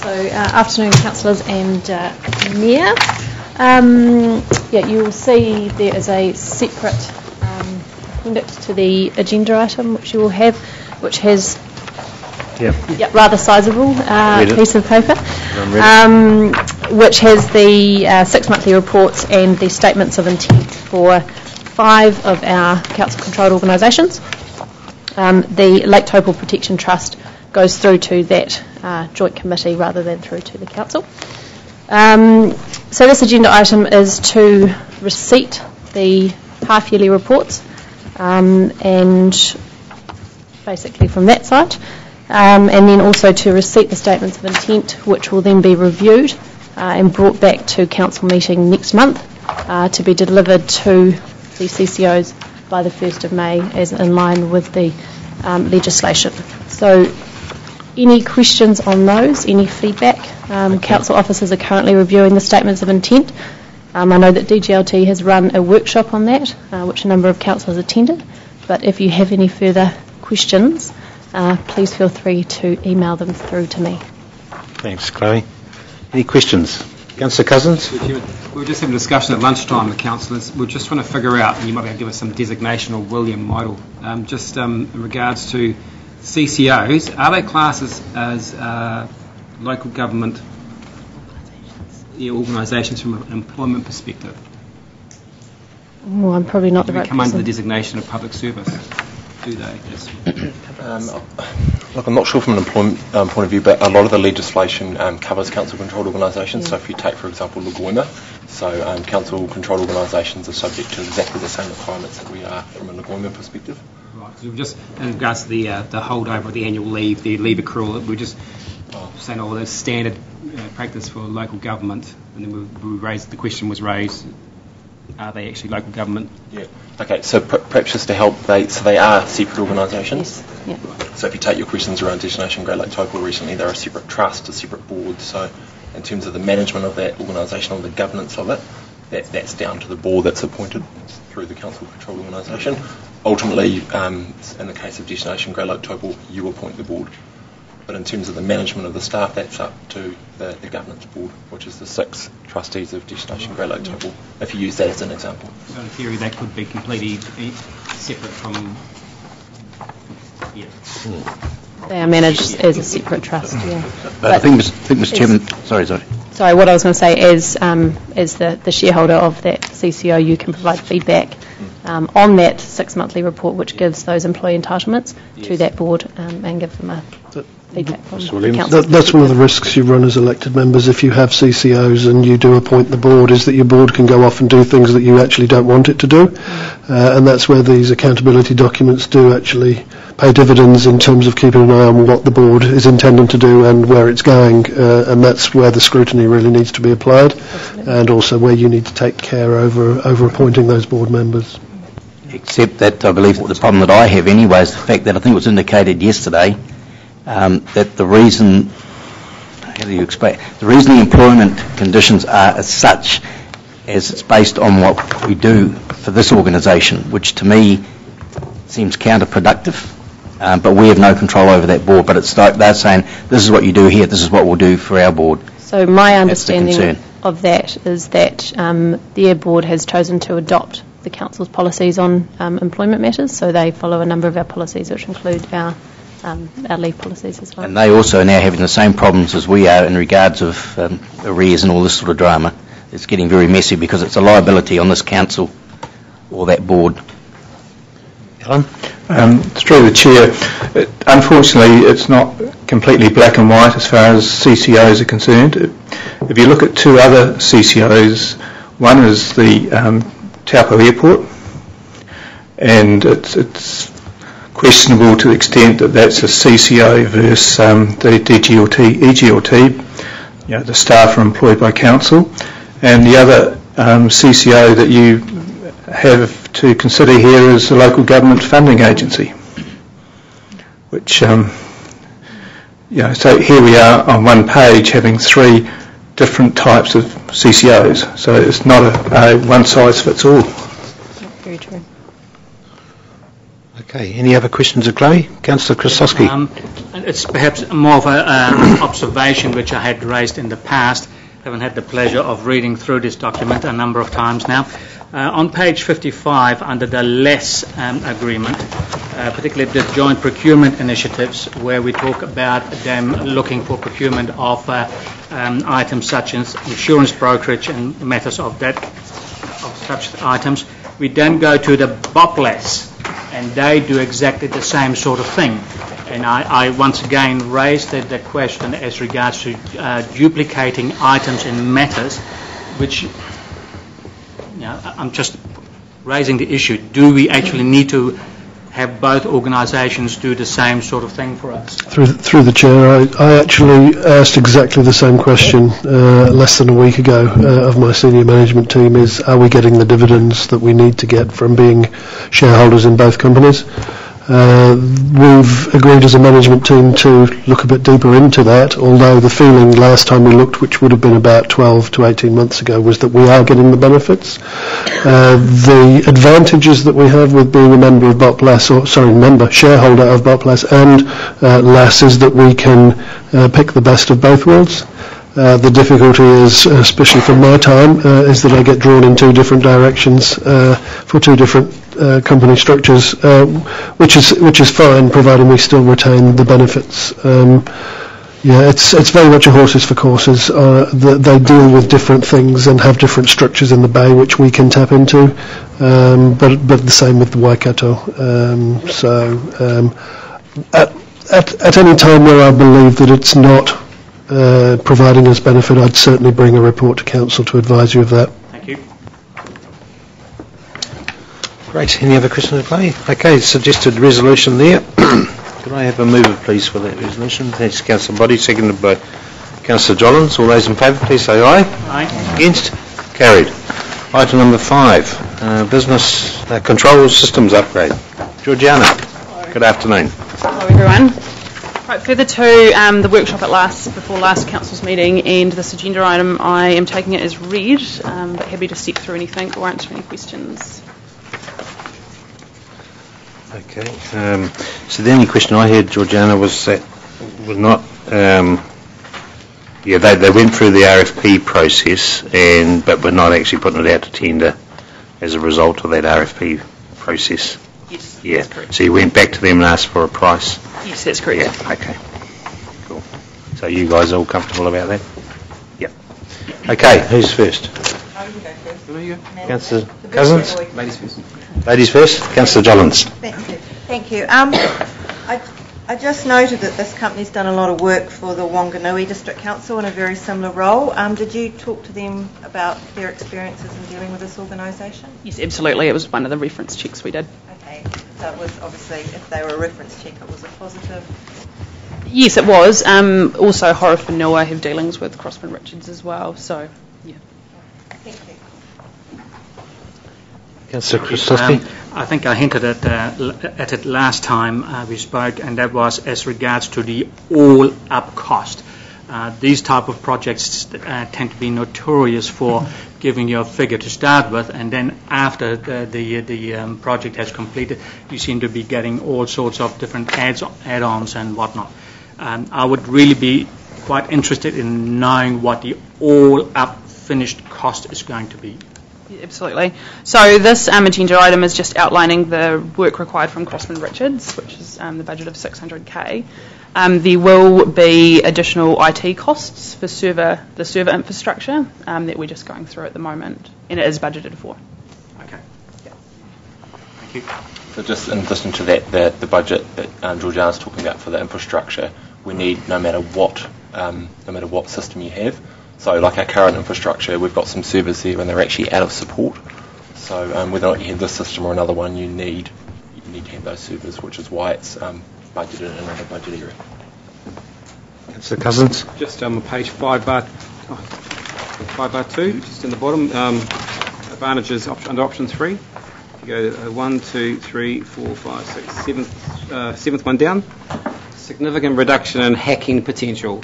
Afternoon, councillors and Mayor. You will see there is a separate appendix to the agenda item which you will have, which has rather sizable piece of paper, which has the 6 monthly reports and the statements of intent for 5 of our council-controlled organisations. The Lake Taupo Protection Trust goes through to that joint committee rather than through to the council. So this agenda item is to receipt the half-yearly reports and basically from that side, and then also to receipt the statements of intent, which will then be reviewed and brought back to council meeting next month to be delivered to the CCOs by the 1st of May as in line with the legislation. So any questions on those, any feedback? Council officers are currently reviewing the statements of intent. I know that DGLT has run a workshop on that, which a number of councillors attended, but if you have any further questions, please feel free to email them through to me. Thanks, Chloe. Any questions? Councillor Cousins? We were just having a discussion at lunchtime with councillors. We're just trying to figure out, and you might be able to give us some designation or William Midle, in regards to CCOs, are they classed as local government organisations from an employment perspective? Well, I'm probably not the right person. Come under the designation of public service, do they? Look, I'm not sure from an employment point of view, but a lot of the legislation covers council-controlled organisations. Yeah. So if you take, for example, Lagoima, so council-controlled organisations are subject to exactly the same requirements that we are from a Lagoima perspective. Right, so just in regards to the holdover of the annual leave, the leave accrual, we're just saying all those standard practice for local government, and then we raised, the question was raised, are they actually local government? Yeah. Okay, so perhaps just to help, they are separate organisations. Yes. Yeah. So if you take your questions around Destination Great Lake Taupo recently, they're a separate trust, a separate board. So in terms of the management of that organisation or the governance of it, that's down to the board that's appointed through the council-controlled organisation. Ultimately, in the case of Destination Great Lake Taupo, you appoint the board. But in terms of the management of the staff, that's up to the governance board, which is the 6 trustees of Destination Great Lake Taupo, if you use that as an example. So in theory, that could be completely separate from... Yeah. They are managed as a separate trust, yeah. But I think, Mr. Chairman... Sorry, what I was going to say is, as the shareholder of that CCO, you can provide feedback on that 6 monthly report, which gives those employee entitlements to that board and give them a feedback from the council. That's one of the risks you run as elected members if you have CCOs and you do appoint the board, is that your board can go off and do things that you actually don't want it to do. And that's where these accountability documents do actually pay dividends in terms of keeping an eye on what the board is intending to do and where it's going, and that's where the scrutiny really needs to be applied. Absolutely. And also where you need to take care over appointing those board members. Except that I believe the problem that I have anyway is the fact that I think it was indicated yesterday that the reason, the reason the employment conditions are as such as it's based on what we do for this organisation, which to me seems counterproductive. But we have no control over that board. But it's like they're saying, this is what you do here, this is what we'll do for our board. So my understanding of that is that their board has chosen to adopt the council's policies on employment matters. So they follow a number of our policies, which include our leave policies as well. And they also are now having the same problems as we are in regards of arrears and all this sort of drama. It's getting very messy because it's a liability on this council or that board. Through the Chair, unfortunately it's not completely black and white as far as CCOs are concerned. If you look at 2 other CCOs, one is the Taupo Airport, and it's questionable to the extent that that's a CCO versus the DGLT, EGLT, the staff are employed by council, and the other CCO that you have to consider here is the local government funding agency, which, so here we are on one page having 3 different types of CCOs, so it's not a one size fits all. Very true. Okay. Okay, any other questions of Chloe? Councillor Krasowski. It's perhaps more of an observation which I had raised in the past. I haven't had the pleasure of reading through this document a number of times now. On page 55, under the LESS agreement, particularly the joint procurement initiatives, where we talk about them looking for procurement of items such as insurance brokerage and matters of such items, we then go to the BOPLESS, and they do exactly the same sort of thing. And I once again raised the question as regards to duplicating items in matters, which, I'm just raising the issue. Do we actually need to have both organisations do the same sort of thing for us? Through the chair, I actually asked exactly the same question less than a week ago of my senior management team, is are we getting the dividends that we need to get from being shareholders in both companies? We've agreed as a management team to look a bit deeper into that, although the feeling last time we looked, which would have been about 12 to 18 months ago, was that we are getting the benefits. The advantages that we have with being a member of shareholder of BOPLESS and LESS is that we can pick the best of both worlds. The difficulty is, especially from my time, is that I get drawn in two different directions for two different company structures, which is fine, providing we still retain the benefits. It's very much a horses for courses. They deal with different things and have different structures in the bay which we can tap into, but the same with the Waikato. At any time where I believe that it's not providing us benefit, I'd certainly bring a report to council to advise you of that. Thank you. Great. Any other questions of Chloe? Okay, suggested resolution there. Could I have a mover, please, for that resolution? Thanks, Councillor Boddy, seconded by Councillor Jollins. All those in favour, please say aye. Aye. Against? Carried. Item number 5, business control systems upgrade. Georgiana, good afternoon. Hello, everyone. Right, further to the workshop before last council's meeting and this agenda item, I am taking it as read, but happy to step through anything or answer any questions. Okay. So the only question I had, Georgiana, was that was not. They went through the RFP process, but we're not actually putting it out to tender as a result of that RFP process. Yes, yeah. That's correct. So you went back to them and asked for a price. Yes, that's correct. Yeah. Okay. Cool. So you guys are all comfortable about that? Yep. Okay. Who's first? I can go first. Who are you? Councillor Cousins. Ladies first. Ladies first. Councillor Jollins. Thank you. I just noted that this company's done a lot of work for the Wanganui District Council in a very similar role. Did you talk to them about their experiences in dealing with this organisation? Yes, absolutely. It was one of the reference checks we did. Okay. So it was obviously, if they were a reference check, it was a positive. Yes, it was. Also, Horror Noah have dealings with Crossman Richards as well. So, yeah. Thank you. Councillor Krasowski. I think I hinted at it last time we spoke, and that was as regards to the all-up cost. These type of projects tend to be notorious for giving you a figure to start with, and then after the project has completed, you seem to be getting all sorts of different add-ons and whatnot. I would really be quite interested in knowing what the all-up finished cost is going to be. Yeah, absolutely. So this agenda item is just outlining the work required from Crossman Richards, which is the budget of $600K. There will be additional IT costs for the server infrastructure that we're just going through at the moment, and it is budgeted for. Okay. Yeah. Thank you. So just in addition to that, the budget that Georgiana's talking about for the infrastructure, we need no matter what system you have. So like our current infrastructure, we've got some servers there and they're actually out of support. So whether or not you have this system or another one, you need to have those servers, which is why it's budgeted in another budget area. Councillor Cousins. Just on page 5 bar 2, just in the bottom, advantages under option 3. You go 1, 2, 3, 4, 5, 6, 7th one down. Significant reduction in hacking potential.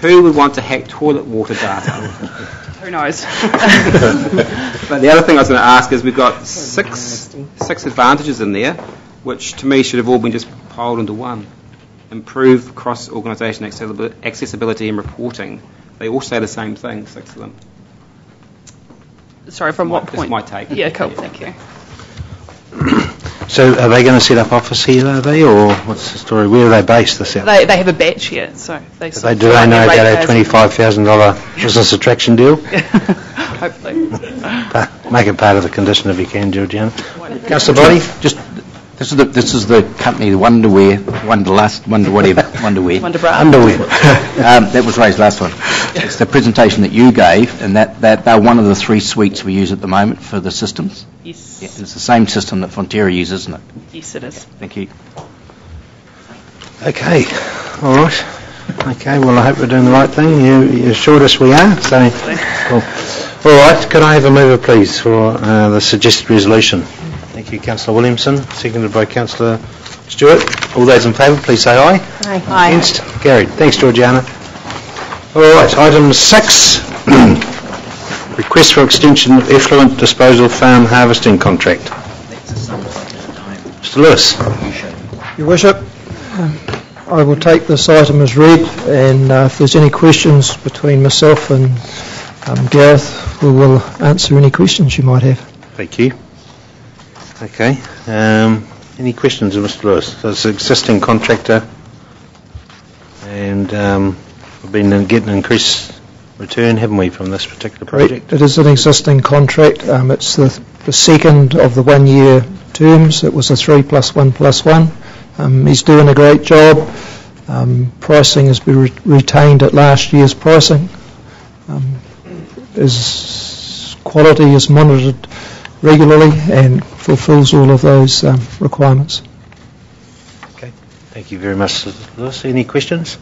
Who would want to hack toilet water data? Who knows? But the other thing I was going to ask is we've got six advantages in there. which to me should have all been just piled into one. Improve cross-organisation accessibility and reporting. They all say the same thing, 6 of them. Sorry, from what point? That's my take. Yeah, cool, thank you. So are they going to set up office here, are they, or what's the story? Where are they based, this out? They have a batch here, so they... Do they know about our $25,000 business attraction deal? Hopefully. Make it part of the condition if you can, Georgiana. Councillor Body? Just, this is the company, the Wonderwear, Underwear. That was raised last one. It's the presentation that you gave, and that they're one of the 3 suites we use at the moment for the systems. Yes. Yeah, it's the same system that Fonterra uses, isn't it? Yes, it is. Thank you. Okay, all right. Okay, well, I hope we're doing the right thing. You assured us we are, so... Cool. All right, could I have a mover, please, for the suggested resolution? Thank you, Councillor Williamson, seconded by Councillor Stewart. All those in favour, please say aye. Aye. Aye. Against? Carried. Thanks, Georgiana. All right, item 6. Request for extension of effluent disposal farm harvesting contract. Mr. Lewis. Your Worship, I will take this item as read, and if there's any questions between myself and Gareth, we will answer any questions you might have. Thank you. Okay. Any questions of Mr. Lewis? So it's an existing contractor, and we've been getting an increased return, haven't we, from this particular project? Correct. It is an existing contract. It's the second of the 1-year terms. It was a 3+1+1. He's doing a great job. Pricing has been retained at last year's pricing. His quality is monitored regularly and fulfills all of those requirements. Okay, thank you very much, Mr. Lewis. Any questions?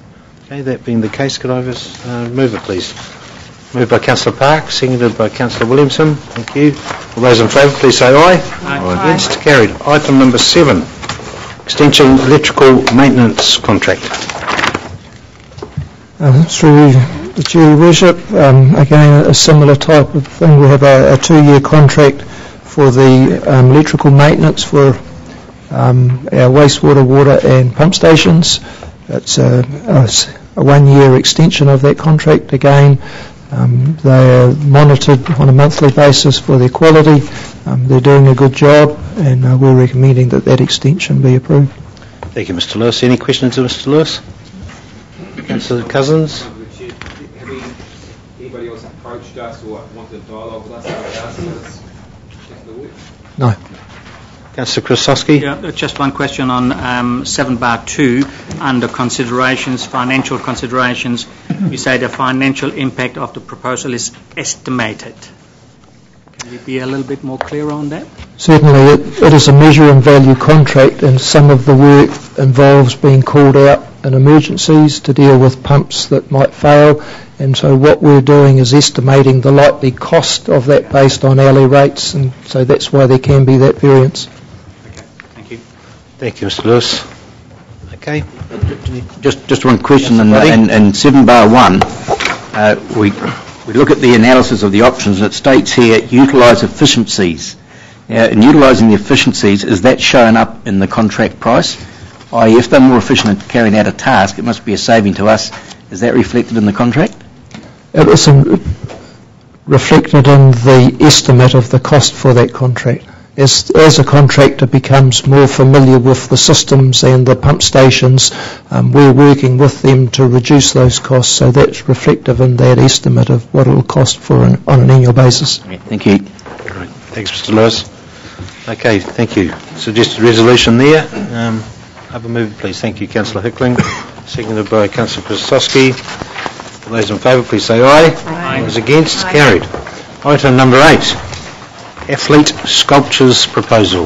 Okay, that being the case, could I have a mover, please? Moved by Councillor Park, seconded by Councillor Williamson. Thank you. All those in favour, please say aye. Aye. Against? Carried. Item number 7, extension electrical maintenance contract. Through the Chair, Your Worship, again a similar type of thing. We have a 2-year contract for the electrical maintenance for our wastewater, water and pump stations. It's a 1-year extension of that contract again. They are monitored on a monthly basis for their quality. They're doing a good job, and we're recommending that extension be approved. Thank you, Mr. Lewis. Any questions of Mr. Lewis? Councillor Cousins? Have anybody else approached us or wanted a dialogue with us about this particular work? No. Councillor Krasowski? Yeah, just one question on 7(2) under considerations, financial considerations. You say the financial impact of the proposal is estimated. Can you be a little bit more clear on that? Certainly, it is a measure and value contract, and some of the work involves being called out in emergencies to deal with pumps that might fail, and so what we're doing is estimating the likely cost of that based on hourly rates, and so that's why there can be that variance. Okay, thank you. Thank you, Mr. Lewis. Okay. Just one question. In 7(1), we look at the analysis of the options, and it states here, utilise efficiencies. Now, in utilising the efficiencies, is that shown up in the contract price? I.e., if they're more efficient in carrying out a task, it must be a saving to us. Is that reflected in the contract? It is reflected in the estimate of the cost for that contract. As a contractor becomes more familiar with the systems and the pump stations, we're working with them to reduce those costs, so that's reflective in that estimate of what it will cost on an annual basis. Okay, thank you. Right. Thanks, Mr. Lewis. Okay, thank you. Suggested resolution there. Have a mover, please. Thank you, Councillor Hickling. Seconded by Councillor Krasowski. All those in favour, please say aye. Aye. Those against? Aye. Carried. Item number 8, athlete sculptures proposal.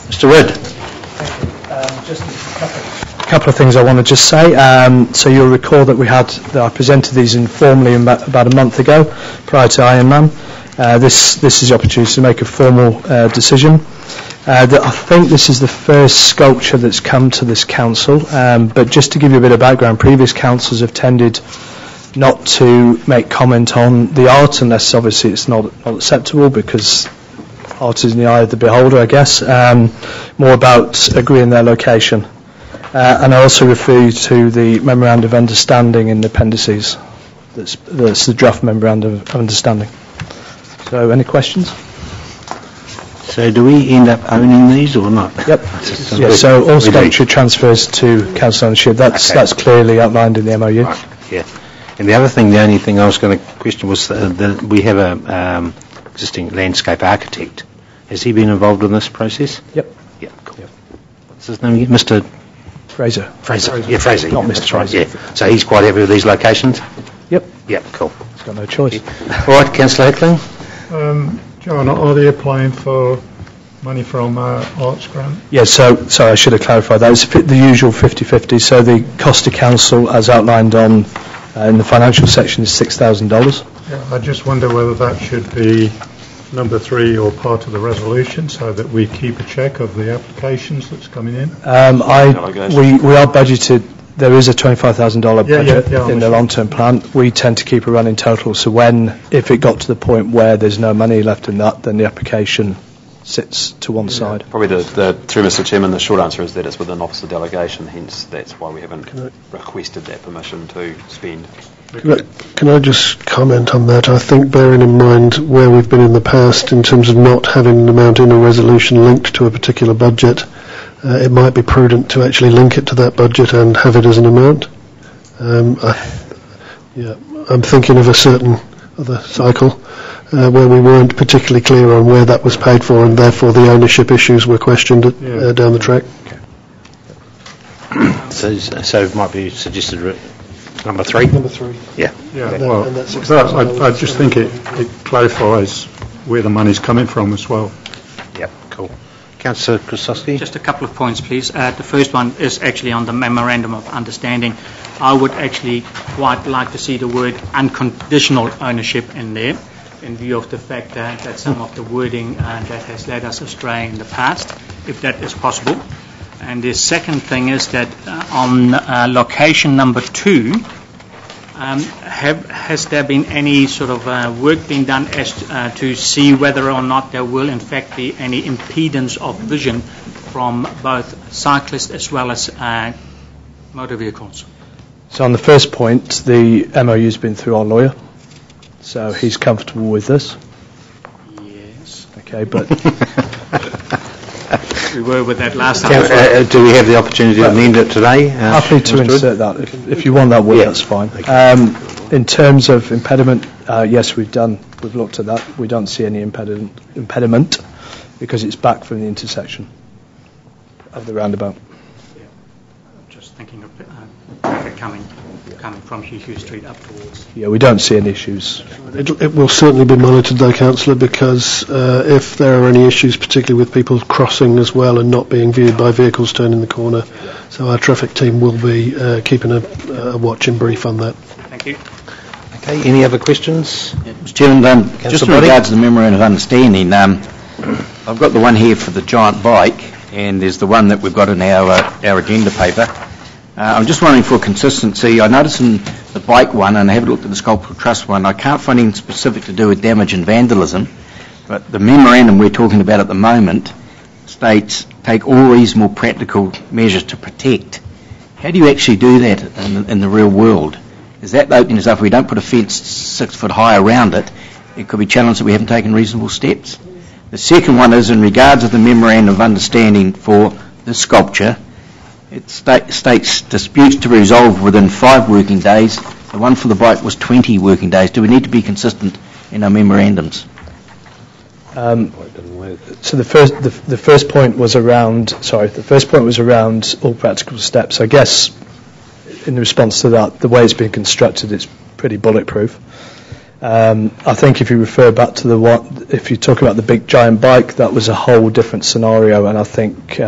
Mr. Ridd. Just a couple of things I want to just say. So you'll recall that I presented these informally about a month ago, prior to Ironman. This is the opportunity to make a formal decision. I think this is the first sculpture that's come to this council, but just to give you a bit of background, previous councils have tended not to make comment on the art unless obviously it's not acceptable, because art is in the eye of the beholder, I guess. More about agreeing their location. And I also refer you to the Memorandum of Understanding in the appendices. That's the draft Memorandum of Understanding. So, any questions? So do we end up owning these or not? Yep. Yeah, so all statutory transfers to council ownership, that's clearly outlined in the MOU. Right. Yeah. And the other thing, the only thing I was going to question was we have a existing landscape architect. Has he been involved in this process? Yep. Yeah, cool. Yep. What's his name again? Mr. Fraser. Yeah, Fraser. Not Mr. Fraser. Yeah. So he's quite happy with these locations? Yep. Yep, cool. He's got no choice. All right, Councillor Hickling. John, are they applying for money from Arts Grant? Yeah, so sorry, I should have clarified that. It's the usual 50-50. So the cost to council, as outlined on in the financial section, is $6,000. Yeah, I just wonder whether that should be number 3 or part of the resolution, so that we keep a check of the applications that's coming in. We are budgeted. There is a $25,000 budget in the long-term plan. We tend to keep a running total, so if it got to the point where there's no money left in that, then the application sits to one side. Probably through Mr. Chairman, the short answer is that it's within officer delegation, hence that's why we haven't requested that permission to spend. Can I just comment on that? I think, bearing in mind where we've been in the past in terms of not having an amount in a resolution linked to a particular budget, it might be prudent to actually link it to that budget and have it as an amount. I'm thinking of a certain other cycle where we weren't particularly clear on where that was paid for, and therefore the ownership issues were questioned down the track. So it might be suggested number 3? Number 3. Yeah. Yeah, well, I just think it clarifies where the money's coming from as well. Yep, cool. Councillor Krasowski? Just a couple of points, please. The first one is actually on the Memorandum of Understanding. I would actually quite like to see the word unconditional ownership in there, in view of the fact that some of the wording that has led us astray in the past, if that is possible. And the second thing is that on location number 2, has there been any sort of work being done as to see whether or not there will in fact be any impedance of vision from both cyclists as well as motor vehicles? So on the first point, the MOU's been through our lawyer, so he's comfortable with this. Yes. Okay, but we were with that last time. Do we have the opportunity to amend it today? Happy to insert that. If you want that word, that's fine. Okay. In terms of impediment, yes, we've looked at that. We don't see any impediment because it's back from the intersection of the roundabout. Yeah. I'm just thinking of traffic coming from Hugh Street up towards. Yeah, we don't see any issues. It will certainly be monitored, though, Councillor, because if there are any issues, particularly with people crossing as well and not being viewed by vehicles turning the corner, so our traffic team will be keeping a watch and brief on that. Thank you. Okay, any other questions? Mr. Chairman, just in regards to the Memorandum of Understanding, I've got the one here for the giant bike, and there's the one that we've got in our agenda paper. I'm just wondering for consistency. I noticed in the bike one, and I haven't looked at the Sculptural Trust one, I can't find anything specific to do with damage and vandalism, but the memorandum we're talking about at the moment states, take all reasonable practical measures to protect. How do you actually do that in the real world? Is that opening us up? If we don't put a fence 6 foot high around it, it could be challenged that we haven't taken reasonable steps. The second one is in regards to the Memorandum of Understanding for the sculpture. It states disputes to be resolved within 5 working days. The one for the bike was 20 working days. Do we need to be consistent in our memorandums? So the first point was around all practical steps. I guess in response to that, the way it's been constructed, it's pretty bulletproof. I think if you refer back to if you talk about the big giant bike, that was a whole different scenario, and I think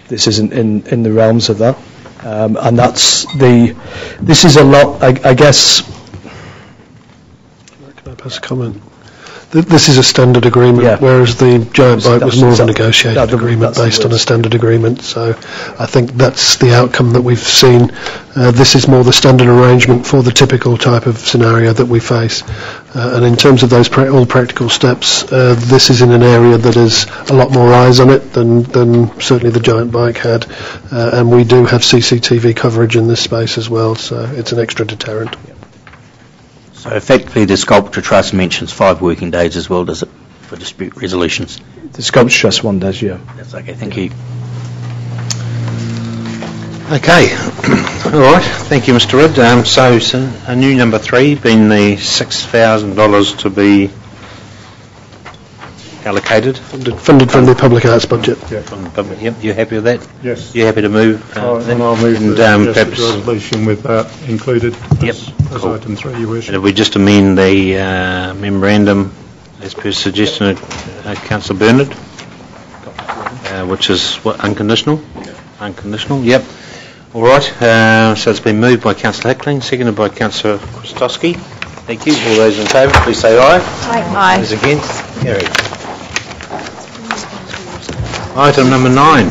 this isn't in the realms of that. And this is a lot, I guess. Can I pass a comment? This is a standard agreement, whereas the giant bike was more of a negotiated agreement based on a standard agreement. So I think that's the outcome that we've seen. This is more the standard arrangement for the typical type of scenario that we face. And in terms of those all practical steps, this is in an area that has a lot more eyes on it than certainly the giant bike had, and we do have CCTV coverage in this space as well, so it's an extra deterrent. So effectively the Sculpture Trust mentions 5 working days as well, does it, for dispute resolutions? The Sculpture Trust one does, yeah. That's okay, thank you. Okay, all right, thank you, Mr. Ridd. So a new number 3 being the $6,000 to be allocated. Funded from the public arts budget. Yep, you happy with that? Yes. You happy to move? And I'll move the perhaps resolution with that included as cool. item 3, you wish. And if we just amend the memorandum as per suggestion of Councillor Bernard, which is what, unconditional? Unconditional, yep. All right, so it's been moved by Councillor Hickling, seconded by Councillor Krastowski. Thank you. All those in favour, please say aye. Aye. Those against, carried. Item number 9.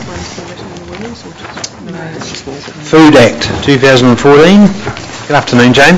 Food Act 2014. Good afternoon, Jane.